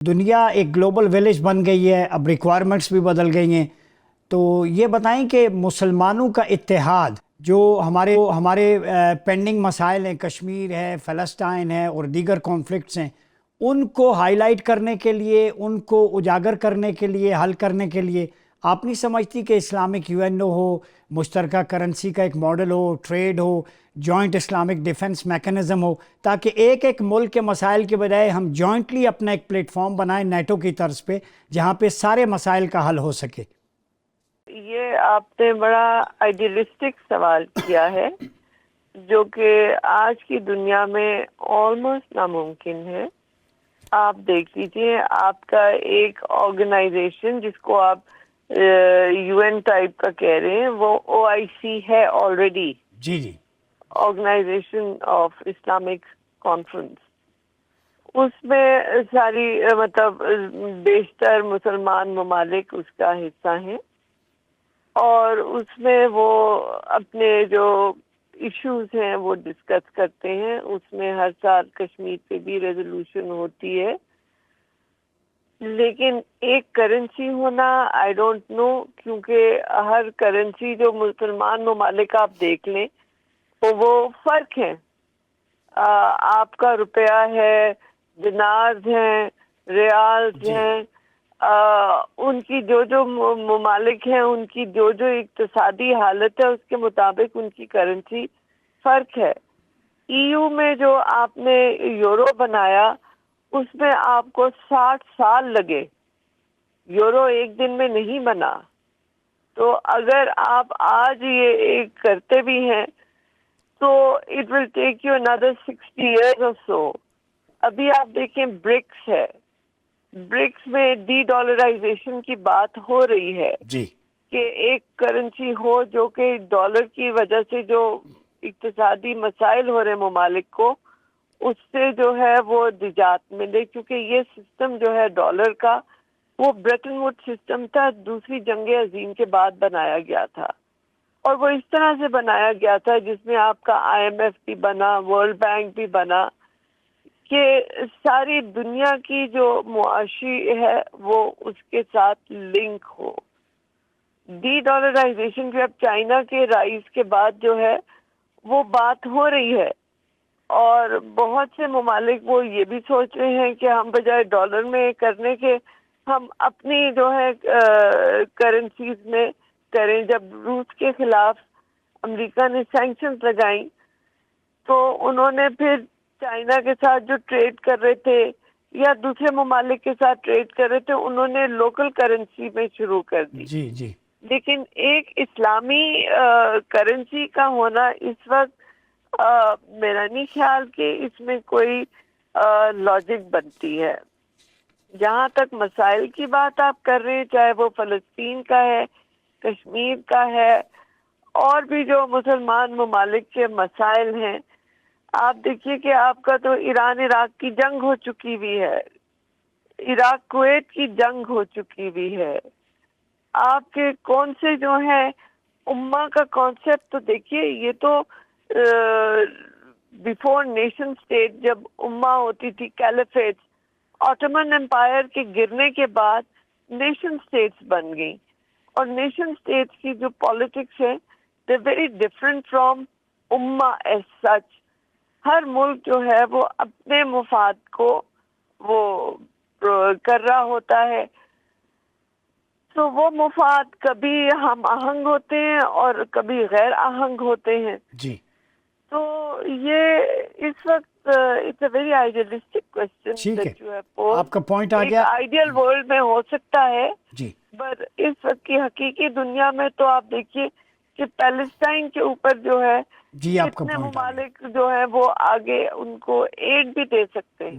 دنیا ایک global village بن گئی ہے، اب ریکوائرمنٹس بھی بدل گئی ہیں، تو یہ بتائیں کہ مسلمانوں کا اتحاد جو ہمارے پینڈنگ مسائل ہیں، کشمیر ہے، فلسطین ہے اور دیگر کانفلکٹس ہیں، ان کو ہائی لائٹ کرنے کے لیے، ان کو اجاگر کرنے کے لیے، حل کرنے کے لیے آپ نہیں سمجھتی کہ اسلامک یو این او ہو، مشترکہ کرنسی کا ایک ماڈل ہو، ٹریڈ ہو، جوائنٹ اسلامک ڈیفنس میکنزم ہو، تاکہ ایک ایک ملک کے مسائل کے بجائے ہم جوائنٹلی اپنا ایک پلیٹ فارم بنائیں نیٹو کی طرز پہ، جہاں پہ سارے مسائل کا حل ہو سکے؟ یہ آپ نے بڑا آئیڈیلسٹک سوال کیا ہے جو کہ آج کی دنیا میں آلموسٹ ناممکن ہے۔ آپ دیکھ لیجیے، آپ کا ایک آرگنائزیشن جس کو آپ یو این ٹائپ کا کہہ رہے ہیں، وہ او آئی سی ہے آلریڈی، جی آرگنائزیشن آف اسلامک کانفرنس۔ اس میں ساری بیشتر مسلمان ممالک اس کا حصہ ہیں، اور اس میں وہ اپنے جو ایشوز ہیں وہ ڈسکس کرتے ہیں۔ اس میں ہر سال کشمیر پہ بھی ریزولوشن ہوتی ہے، لیکن ایک کرنسی ہونا آئی ڈونٹ نو، کیونکہ ہر کرنسی جو مسلمان ممالک آپ دیکھ لیں تو وہ فرق ہے۔ آپ کا روپیہ ہے، دینارز ہیں، ریالز ہیں، ان کی جو ممالک ہیں ان کی جو اقتصادی حالت ہے اس کے مطابق ان کی کرنسی فرق ہے۔ ای یو میں جو آپ نے یورو بنایا اس میں آپ کو 60 سال لگے، یورو ایک دن میں نہیں بنا۔ تو اگر آپ آج یہ ایک کرتے بھی ہیں تو it will take you another 60 years or so۔ ابھی آپ دیکھیں برکس ہے، برکس میں ڈی ڈالرائزیشن کی بات ہو رہی ہے جی کہ ایک کرنسی ہو جو کہ ڈالر کی وجہ سے جو اقتصادی مسائل ہو رہے ممالک کو، اس سے جو ہے وہ نجات ملے، کیونکہ یہ سسٹم جو ہے ڈالر کا وہ برٹن ووڈ سسٹم تھا، دوسری جنگ عظیم کے بعد بنایا گیا تھا، اور وہ اس طرح سے بنایا گیا تھا جس میں آپ کا آئی ایم ایف بھی بنا، ورلڈ بینک بھی بنا، کہ ساری دنیا کی جو معاشی ہے وہ اس کے ساتھ لنک ہو۔ ڈی ڈالرائزیشن جو اب چائنا کے رائز کے بعد جو ہے وہ بات ہو رہی ہے، اور بہت سے ممالک وہ یہ بھی سوچ رہے ہیں کہ ہم بجائے ڈالر میں کرنے کے ہم اپنی جو ہے کرنسیز میں کریں۔ جب روس کے خلاف امریکہ نے سینکشنز لگائیں تو انہوں نے پھر چائنا کے ساتھ جو ٹریڈ کر رہے تھے یا دوسرے ممالک کے ساتھ ٹریڈ کر رہے تھے انہوں نے لوکل کرنسی میں شروع کر دی۔ جی لیکن ایک اسلامی کرنسی کا ہونا اس وقت میرا نہیں خیال کہ اس میں کوئی لاجک بنتی ہے۔ جہاں تک مسائل کی بات آپ کر رہے ہیں، چاہے وہ فلسطین کا ہے، کشمیر کا ہے، اور بھی جو مسلمان ممالک کے مسائل ہیں، آپ دیکھیے کہ آپ کا تو ایران عراق کی جنگ ہو چکی ہوئی ہے، عراق کویت کی جنگ ہو چکی ہوئی ہے۔ آپ کے کون سے جو ہیں امہ کا کانسیپٹ تو دیکھیے، یہ تو بیفور نیشن اسٹیٹ جب امہ ہوتی تھی، کیلیفیٹس، آٹومن امپائر کے گرنے کے بعد نیشن اسٹیٹس بن گئی، اور نیشن اسٹیٹس کی جو پالیٹکس ہے دے ویری ڈفرینٹ فرام امہ ایز سچ۔ ہر ملک جو ہے وہ اپنے مفاد کو وہ کر رہا ہوتا ہے، تو وہ مفاد کبھی ہم آہنگ ہوتے ہیں اور کبھی غیر آہنگ ہوتے ہیں۔ جی تو یہ اس وقت it's a very idealistic question ٹھیک ہے، دیٹ یو ہیو پوزڈ۔ آپ کا پوائنٹ آ ایک گیا۔ آئیڈیل ورلڈ میں ہو سکتا ہے، جی پر اس وقت کی حقیقی دنیا میں تو آپ دیکھیے کہ پیلسٹائن کے اوپر جو ہے جی آپ کا کتنے پوائنٹ آ گیا۔ ممالک جو ہیں وہ آگے ان کو ایڈ بھی دے سکتے ہیں۔